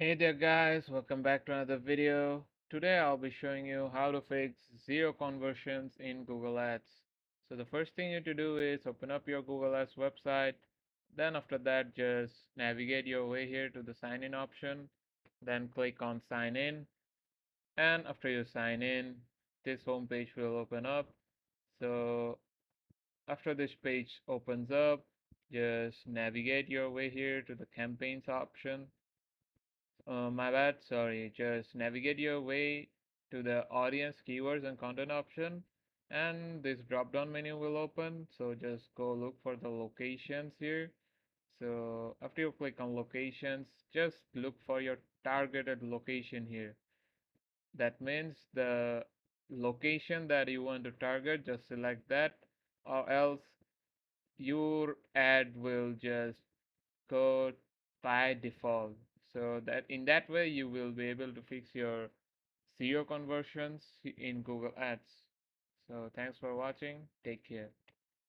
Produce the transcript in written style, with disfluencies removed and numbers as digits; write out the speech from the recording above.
Hey there guys, welcome back to another video. Today I'll be showing you how to fix zero conversions in Google Ads. So the first thing you need to do is open up your Google Ads website. Then after that just navigate your way here to the sign in option. Then click on sign in. And after you sign in, this home page will open up. So after this page opens up, just navigate your way here to the campaigns option. My bad, sorry. Just navigate your way to the audience, keywords, and content option, and this drop down menu will open. So just go look for the locations here. So after you click on locations, just look for your targeted location here. That means the location that you want to target, just select that, or else your ad will just go by default. So that in that way you will be able to fix your SEO conversions in Google Ads. So thanks for watching. Take care.